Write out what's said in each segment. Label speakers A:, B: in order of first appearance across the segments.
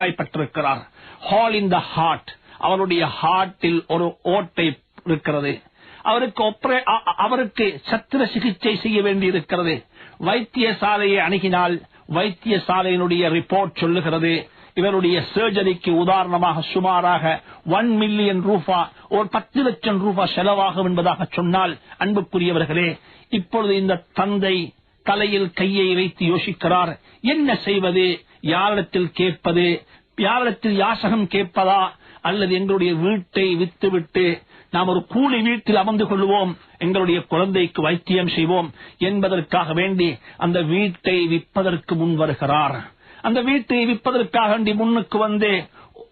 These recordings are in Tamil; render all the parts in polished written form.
A: பெற்றிருக்கிறார். ஹால் இன் த ஹார்ட், அவருடைய ஹார்ட்டில் ஒரு ஓட்டை இருக்கிறது. அவருக்கு சத்திர சிகிச்சை செய்ய வேண்டி இருக்கிறது. வைத்தியசாலையை அணுகினால் வைத்தியசாலையினுடைய ரிப்போர்ட் சொல்லுகிறது, இவருடைய சர்ஜரிக்கு உதாரணமாக சுமாராக 1 மில்லியன் ரூபா, ஒரு 10 லட்சம் ரூபாய் செலவாகும் என்பதாக சொன்னால், அன்புக்குரியவர்களே, இப்பொழுது இந்த தந்தை தலையில் கையை வைத்து யோசிக்கிறார், என்ன செய்வது, யாரிடத்தில் கேட்பது, யாரிடத்தில் யாசகம் கேட்பதா, அல்லது எங்களுடைய வீட்டை வித்துவிட்டு நாம் ஒரு கூலி வீட்டில் அமர்ந்து கொள்வோம், எங்களுடைய குழந்தைக்கு வைத்தியம் செய்வோம் என்பதற்காக வேண்டி அந்த வீட்டை விற்பதற்கு முன் வருகிறார். அந்த வீட்டை விற்பதற்காக வேண்டி முன்னுக்கு வந்து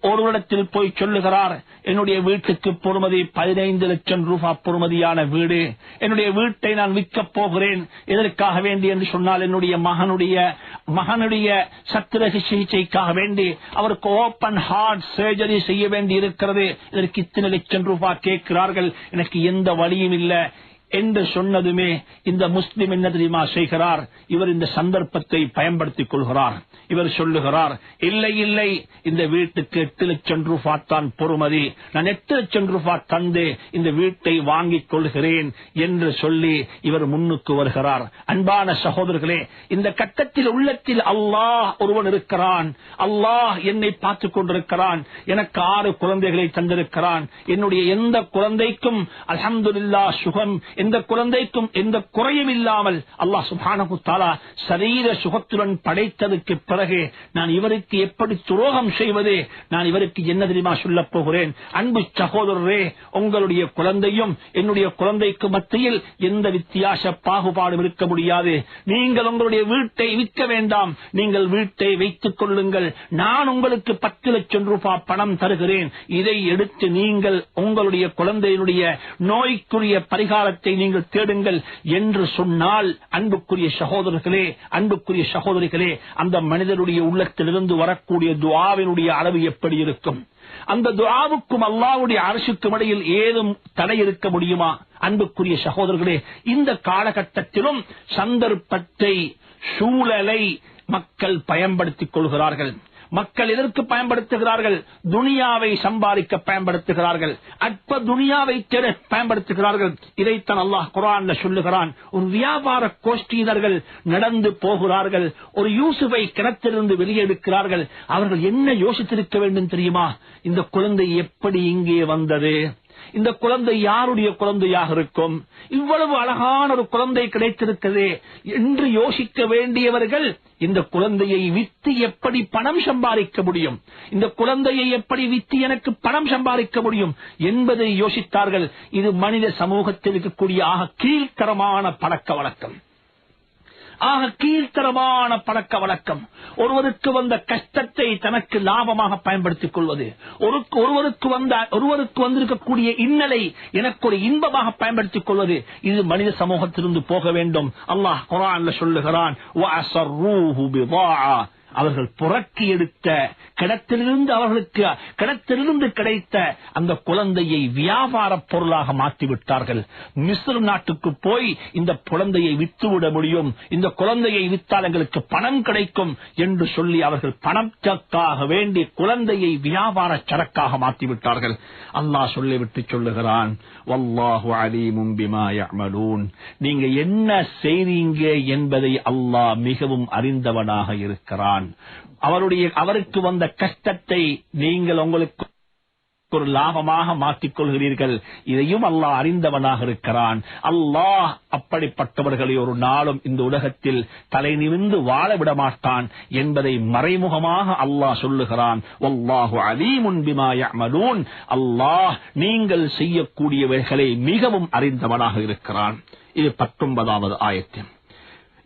A: ஒருவரிடத்தில் போய் சொல்லுகிறார், என்னுடைய வீட்டுக்கு பொறுமதி 15 லட்சம் ரூபாய் பொறுமதியான வீடு, என்னுடைய வீட்டை நான் விற்கப் போகிறேன், இதற்காக வேண்டி என்று சொன்னால் என்னுடைய மகனுடைய சத்திர சிகிச்சைக்காக வேண்டி அவருக்கு ஓபன் ஹார்ட் சர்ஜரி செய்ய வேண்டி இருக்கிறது, இதற்கு இத்தனை லட்சம் ரூபாய் கேட்கிறார்கள், எனக்கு எந்த வழியும் இல்லை என்று சொன்னதுமே இந்த முஸ்லிம் என்ன தெரியுமா செய்கிறார், இவர் இந்த சந்தர்ப்பத்தை பயன்படுத்திக் கொள்கிறார். இவர் சொல்லுகிறார், இல்லை இல்லை, இந்த வீட்டுக்கு 8 லட்சம் ரூபாய் தான் பொறுமதி, நான் 8 லட்சம் ரூபாய் தந்து இந்த வீட்டை வாங்கிக் கொள்கிறேன் என்று சொல்லி இவர் முன்னுக்கு வருகிறார். அன்பான சகோதரர்களே, இந்த கட்டத்தில் உள்ளத்தில் அல்லாஹ் ஒருவன் இருக்கிறான், அல்லாஹ் என்னை பார்த்துக் கொண்டிருக்கிறான், எனக்கு 6 குழந்தைகளை தந்திருக்கிறான், என்னுடைய எந்த குழந்தைக்கும் அல்ஹம்துலில்லாஹ் சுகம், எந்த குழந்தைக்கும் எந்த குறையும் இல்லாமல் அல்லாஹ் சுப்ஹானஹு வ தஆலா சரீர சுகத்துடன் படைத்ததற்கு பிறகு நான் இவருக்கு எப்படி துரோகம் செய்வது, நான் இவருக்கு என்ன தெரியுமா சொல்ல போகிறேன், அன்பு சகோதரரே, உங்களுடைய குழந்தையும் என்னுடைய குழந்தைக்கு மத்தியில் எந்த வித்தியாச பாகுபாடும் இருக்க முடியாது. நீங்கள் உங்களுடைய வீட்டை விற்க வேண்டாம், நீங்கள் வீட்டை வைத்துக் கொள்ளுங்கள், நான் உங்களுக்கு 10 லட்சம் ரூபாய் பணம் தருகிறேன், இதை எடுத்து நீங்கள் உங்களுடைய குழந்தையினுடைய நோய்க்குரிய பரிகாரத்தை நீங்கள் தேடுங்கள் என்று சொன்னால், அன்புக்குரிய சகோதரர்களே, அன்புக்குரிய சகோதரிகளே, அந்த மனிதனுடைய உள்ளத்திலிருந்து வரக்கூடிய துஆவினுடைய அளவு எப்படி இருக்கும்? அந்த துஆவுக்கும் அல்லாஹ்வுடைய அர்ஷுக்கும் இடையில் ஏதும் தடை இருக்க முடியுமா? அன்புக்குரிய சகோதரர்களே, இந்த காலகட்டத்திலும் சந்தர்ப்பத்தை, சூழலை மக்கள் பயன்படுத்திக் கொள்கிறார்கள். மக்கள் எதற்கு பயன்படுத்துகிறார்கள்? துனியாவை சம்பாதிக்க பயன்படுத்துகிறார்கள், அற்ப துனியாவை தேட பயன்படுத்துகிறார்கள். இதைத்தான் அல்லாஹ் குர்ஆன்ல சொல்லுகிறான். ஒரு வியாபார கோஷ்டியினர்கள் நடந்து போகிறார்கள், ஒரு யூசுஃபை கிணத்திலிருந்து வெளியெடுக்கிறார்கள். அவர்கள் என்ன யோசித்திருக்க வேண்டும் தெரியுமா? இந்த குழந்தை எப்படி இங்கே வந்தது, இந்த குழந்தை யாருடைய குழந்தையாக இருக்கும், இவ்வளவு அழகான ஒரு குழந்தை கிடைத்திருக்கிறது என்று யோசிக்க வேண்டியவர்கள், இந்த குழந்தையை வித்து எப்படி பணம் சம்பாதிக்க முடியும், இந்த குழந்தையை எப்படி வித்து எனக்கு பணம் சம்பாதிக்க முடியும் என்பதை யோசித்தார்கள். இது மனித சமூகத்தில் இருக்கக்கூடிய ஆக கீழ்த்தரமான பழக்க வழக்கம், ஆக கீழ்த்தரமான பழக்க வழக்கம். ஒருவருக்கு வந்த கஷ்டத்தை தனக்கு லாபமாக பயன்படுத்திக் கொள்வது, ஒருவருக்கு வந்திருக்கக்கூடிய இன்னலை எனக்கு ஒரு இன்பமாக பயன்படுத்திக் கொள்வது, இது மனித சமூகத்திலிருந்து போக வேண்டும். அல்லாஹ் குர்ஆன்ல சொல்லுகிறான், வஅஸர்ரூஹு பிதாஅ, அவர்கள் புரட்டி எடுத்த கிணத்திலிருந்து கிடைத்த அந்த குழந்தையை வியாபார பொருளாக மாற்றிவிட்டார்கள். மிஸ்ர் நாட்டுக்கு போய் இந்த குழந்தையை விற்றுவிட முடியும், இந்த குழந்தையை விற்றால் எங்களுக்கு பணம் கிடைக்கும் என்று சொல்லி அவர்கள் பணத்துக்காக வேண்டி குழந்தையை வியாபார சரக்காக மாற்றிவிட்டார்கள். அல்லாஹ் சொல்லிவிட்டு சொல்லுகிறான், வல்லாஹு அலீமும் பிமா யஅமலூன், நீங்க என்ன செய்றீங்க என்பதை அல்லாஹ் மிகவும் அறிந்தவனாக இருக்கிறான். அவருக்கு வந்த கஷ்டத்தை நீங்கள் உங்களுக்கு ஒரு லாபமாக மாற்றிக் கொள்கிறீர்கள், இதையும் அல்லாஹ் அறிந்தவனாக இருக்கிறான். அல்லாஹ் அப்படிப்பட்டவர்களை ஒரு நாளும் இந்த உலகத்தில் தலை நிமிர்ந்து வாழ விட மாட்டான் என்பதை மறைமுகமாக அல்லாஹ் சொல்லுகிறான். வல்லாஹு அலீமுன் பிமா யஅமலூன், அல்லாஹ் நீங்கள் செய்யக்கூடியவர்களை மிகவும் அறிந்தவனாக இருக்கிறான். இது 19வது ஆயத்தில்.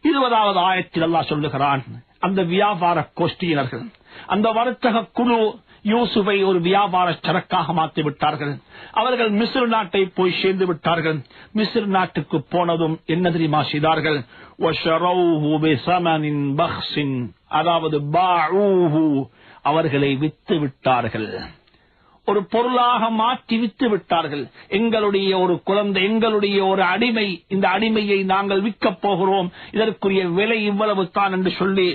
A: 20வது ஆயத்தில் அல்லாஹ் சொல்லுகிறான், அந்த வியாபார கோஷ்டியினர்கள், அந்த வர்த்தக குழு யூசுஃபை ஒரு வியாபார சரக்காக மாற்றி விட்டார்கள். அவர்கள் மிஸ்ர் நாட்டை போய் சேர்ந்து விட்டார்கள். மிஸ்ர் நாட்டுக்கு போனதும் என்ன தெரியுமா செய்தார்கள்? அதாவது அவர்களை வித்து விட்டார்கள், ஒரு பொருளாக மாற்றி வித்து விட்டார்கள். எங்களுடைய ஒரு குழந்தை, எங்களுடைய ஒரு அடிமை, இந்த அடிமையை நாங்கள் விற்கப் போகிறோம், இதற்குரிய விலை இவ்வளவு தான் என்று சொல்லி,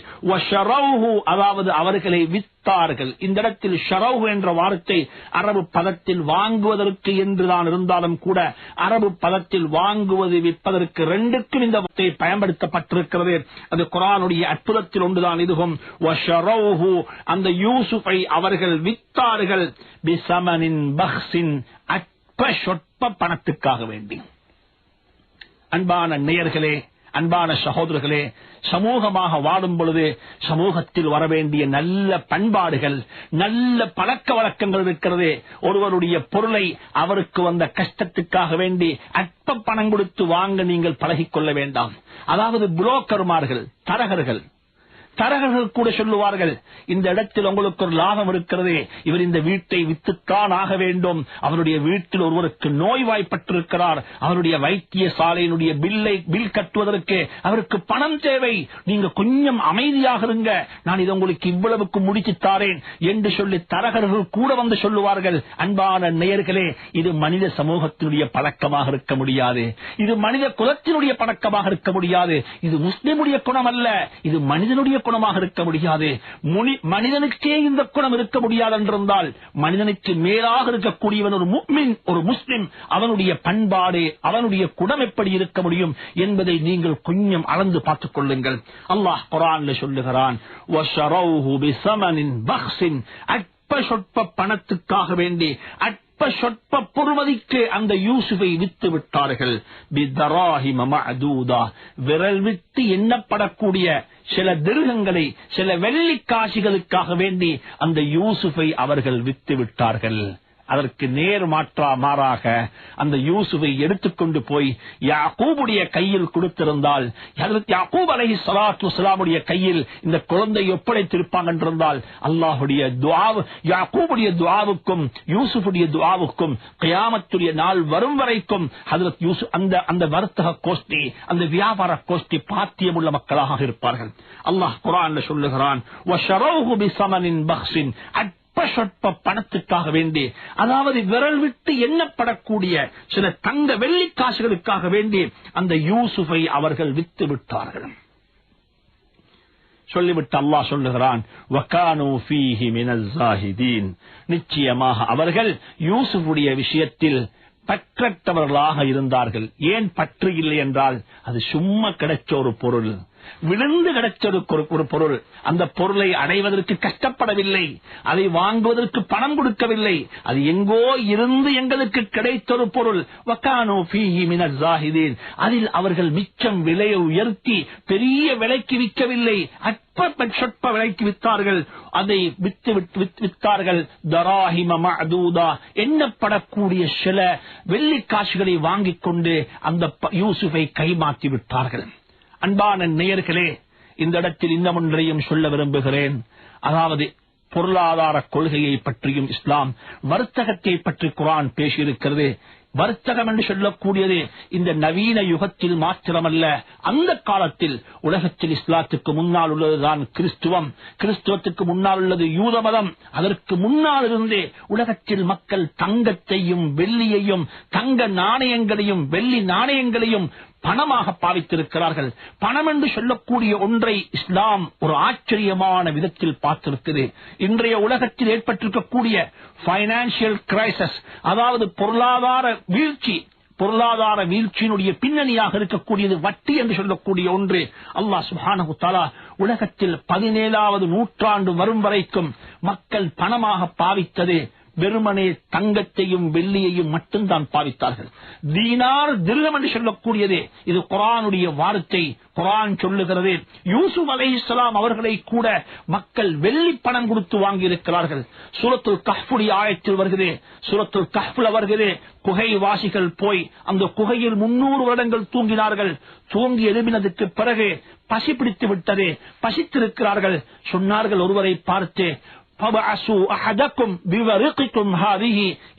A: அதாவது அவர்களை வித்து வித்தார்கள். இந்த இடத்தில் ஷரவு என்ற வார்த்தை அரபு பதத்தில் வாங்குவதற்கு என்றுதான் இருந்தாலும் கூட அரபு பதத்தில் வாங்குவது விற்பதற்கு ரெண்டுக்கும் இந்த வார்த்தை பயன்படுத்தப்பட்டிருக்கிறது. அது குர்ஆனுடைய அற்புதத்தில் ஒன்றுதான் இதுவும். வஷரவுஹு, அந்த யூசுஃபை அவர்கள் வித்தார்கள் பிஸமனின் பக்ஸின், அற்ப சொற்ப பணத்துக்காக வேண்டி. அன்பான நேயர்களே, அன்பான சகோதரர்களே, சமூகமாக வாடும் பொழுது சமூகத்தில் வரவேண்டிய நல்ல பண்பாடுகள், நல்ல பழக்க வழக்கங்கள் இருக்கிறது. ஒருவருடைய பொருளை அவருக்கு வந்த கஷ்டத்துக்காக வேண்டி அற்ப பணம் கொடுத்து வாங்க நீங்கள் பழகிக்கொள்ள வேண்டாம். அதாவது புரோக்கர்மார்கள், தரகர்கள் கூட சொல்லுவார்கள், இந்த இடத்தில் உங்களுக்கு ஒரு லாபம் இருக்கிறது, இவர் இந்த வீட்டை வித்துத்தான் ஆக வேண்டும். அவருடைய வீட்டில் ஒருவருக்கு நோய்வாய்ப்பட்டிருக்கிறார், அவருடைய வைத்திய சாலையினுடைய பில் கட்டுவதற்கு அவருக்கு பணம் தேவை, நீங்க கொஞ்சம் அமைதியாக இருங்க, நான் இதை உங்களுக்கு இவ்வளவுக்கு முடிச்சுத்தாரேன் என்று சொல்லி தரகர்கள் கூட வந்து சொல்லுவார்கள். அன்பான நேயர்களே, இது மனித சமூகத்தினுடைய பழக்கமாக இருக்க முடியாது, இது மனித குலத்தினுடைய பழக்கமாக இருக்க முடியாது, இது முஸ்லிமுடைய குணம் அல்ல, இது மனிதனுடைய குணமாக இருக்க முடியாது. மனிதனுக்கே இந்த குணம் இருக்க முடியாது என்றிருந்தால் மனிதனுக்கு மேலாக இருக்கக்கூடியவன் ஒரு முஃமின், ஒரு முஸ்லிம், அவனுடைய பண்பாடு, அவனுடைய குணம் எப்படி இருக்க முடியும் என்பதை நீங்கள் கொஞ்சம் அளந்து பார்த்துக் கொள்ளுங்கள். அல்லாஹ் குர்ஆனில் சொல்லுகிறான், வஷரவுஹு பிஸமனின் பக்ஸின், அற்ப சொற்ப பணத்துக்காக வேண்டி அற்ப சொற்ப பொறுமதிக்கு அந்த யூசுஃபை வித்து விட்டார்கள். பிதராஹிம மஅதூதா, விரல் விட்டு எண்ணப்படக்கூடிய சில திருகங்களை, சில வெள்ளிக்காசிகளுக்காக வேண்டி அந்த யூசுஃபை அவர்கள் வித்து விட்டார்கள். அதற்கு மாறாக அந்த யூசுஃபை எடுத்துக்கொண்டு போய் யாக்கூபுடைய கையில் கொடுத்திருந்தால், யாக்கூப் அலைஹிஸ்ஸலாத்து வஸ்ஸலாமுடைய கையில் இந்த குழந்தை ஒப்படைத்திருப்பாங்க என்றிருந்தால் அல்லாஹ்வுடைய துஆ, யாக்கூபுடைய துஆவுக்கும் யூசுஃபுடைய துஆவுக்கும் கியாமத்துடைய நாள் வரும் வரைக்கும் ஹஜ்ரத் யூசுப் அந்த வர்த்தக கோஷ்டி, அந்த வியாபார கோஷ்டி பாத்தியமுள்ள மக்களாக இருப்பார்கள். அல்லாஹ் குர்ஆன்ல சொல்லுகிறான், வஷரவுஹு பிஸமனின் பக்ஸின், சொற்ப பணத்துக்காக வேண்டி, அதாவது விரல் விட்டு எண்ணப்படக்கூடிய சில தங்க வெள்ளி காசுகளுக்காக வேண்டி அந்த யூசுஃபை அவர்கள் வித்து விட்டார்கள். சொல்லிவிட்டு அல்லாஹ் சொல்லுகிறான், வகானூ ஃபீஹி மினல் ஸாஹிதீன், நிச்சயமாக அவர்கள் யூசுஃபுடைய விஷயத்தில் பற்றற்றவர்களாக இருந்தார்கள். ஏன் பற்று இல்லை என்றால், அது சும்மா கிடைச்ச ஒரு பொருள், விழுந்து கிடைச்ச ஒரு பொருள், அந்த பொருளை அடைவதற்கு கஷ்டப்படவில்லை, அதை வாங்குவதற்கு பணம் கொடுக்கவில்லை, அது எங்கோ இருந்து எங்களுக்கு கிடைத்த ஒரு பொருள். வகானூ ஃபீஹி மினல் ஸாஹிதீன், அதில் அவர்கள் மிச்சம் விலையை உயர்த்தி பெரிய விலைக்கு விற்கவில்லை, சொற்ப விலைக்கு வித்தார்கள். அதை வித்தார்கள் தராஹிம மஅதூதா, எண்ணப்படக்கூடிய சில வெள்ளிக்காசுகளை வாங்கிக் கொண்டு அந்த யூசுஃபை கைமாற்றி விட்டார்கள். அன்பான நேயர்களே, இந்த இடத்தில் இன்னும் ஒன்றையும் சொல்ல விரும்புகிறேன். அதாவது பொருளாதார கொள்கையை பற்றியும் இஸ்லாம், வர்த்தகத்தை பற்றி குர்ஆன் பேசியிருக்கிறது. வர்த்தகம் என்று சொல்லக்கூடியது இந்த நவீன யுகத்தில் மாத்திரமல்ல, அந்த காலத்தில் உலகத்தில் இஸ்லாத்துக்கு முன்னால் உள்ளதுதான் கிறிஸ்துவம், கிறிஸ்துவத்துக்கு முன்னால் உள்ளது யூத மதம். அதற்கு முன்னால் இருந்தே உலகத்தில் மக்கள் தங்கத்தையும் வெள்ளியையும், தங்க நாணயங்களையும் வெள்ளி நாணயங்களையும் பணமாக பாவித்திருக்கிறார்கள். பணம் என்று சொல்லக்கூடிய ஒன்றை இஸ்லாம் ஒரு ஆச்சரியமான விதத்தில் பார்த்திருக்கிறது. இன்றைய உலகத்தில் ஏற்பட்டிருக்கக்கூடிய பைனான்சியல் கிரைசிஸ், அதாவது பொருளாதார வீழ்ச்சியினுடைய பின்னணியாக இருக்கக்கூடியது வட்டி என்று சொல்லக்கூடிய ஒன்று. அல்லாஹ் சுப்ஹானஹு தஆலா உலகத்தில் 17வது நூற்றாண்டு வரும் வரைக்கும் மக்கள் பணமாக பாவித்தது வெறுமனே தங்கத்தையும் வெள்ளியையும் மட்டும்தான் பாவித்தார்கள். தீனார் திர்ஹம் என்று சொல்லக்கூடியது இது குர்ஆனுடைய வார்த்தை. குர்ஆன் சொல்லுகிறது, யூசுப் அலைஹிஸ்ஸலாம் அவர்களை கூட மக்கள் வெள்ளி பணம் கொடுத்து வாங்கி இருக்கிறார்கள். சூரத்துல் கஹ்ஃபுடைய ஆயத்தில் வருகிறது, சூரத்துல் கஹ்ஃப்ல வருகிறது, குகை வாசிகள் போய் அந்த குகையில் 300 வருடங்கள் தூங்கினார்கள். தூங்கி எழுப்பினதுக்கு பிறகு பசி பிடித்து விட்டது, பசித்திருக்கிறார்கள். சொன்னார்கள் ஒருவரை பார்த்து,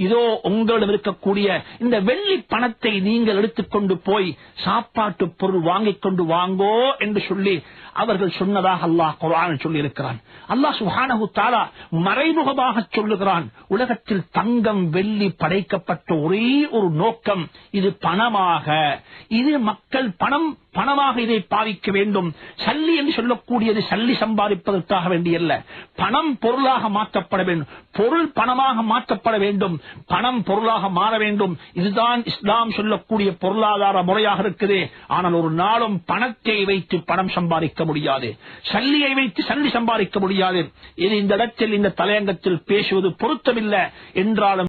A: இதோ உங்களிடம் இருக்கக்கூடிய இந்த வெள்ளி பணத்தை நீங்கள் எடுத்துக்கொண்டு போய் சாப்பாட்டு பொருள் வாங்கிக் கொண்டு வாங்கோ என்று சொல்லி அவர்கள் சொன்னதாக அல்லாஹ் குர்ஆனில் சொல்லி இருக்கிறான். அல்லாஹ் சுப்ஹானஹு தஆலா மறைமுகமாக சொல்லுகிறான், உலகத்தில் தங்கம் வெள்ளி படைக்கப்பட்ட ஒரே ஒரு நோக்கம் இது பணமாக. இது மக்கள் பணமாக இதை பாவிக்க வேண்டும். சல்லி என்று சொல்லக்கூடியது சல்லி சம்பாதிப்பதற்காக வேண்டியல்ல, பணம் பொருளாக மாற்றப்பட வேண்டும், பொருள் பணமாக மாற்றப்பட வேண்டும், பணம் பொருளாக மாற வேண்டும். இதுதான் இஸ்லாம் சொல்லக்கூடிய பொருளாதார முறையாக இருக்குது. ஆனால் ஒரு நாளும் பணத்தை வைத்து பணம் சம்பாதிக்க முடியாது, சல்லியை வைத்து சல்லி சம்பாதிக்க முடியாது. இது இந்த இடத்தில் இந்த தலையங்கத்தில் பேசுவது பொருத்தமில்லை என்றாலும்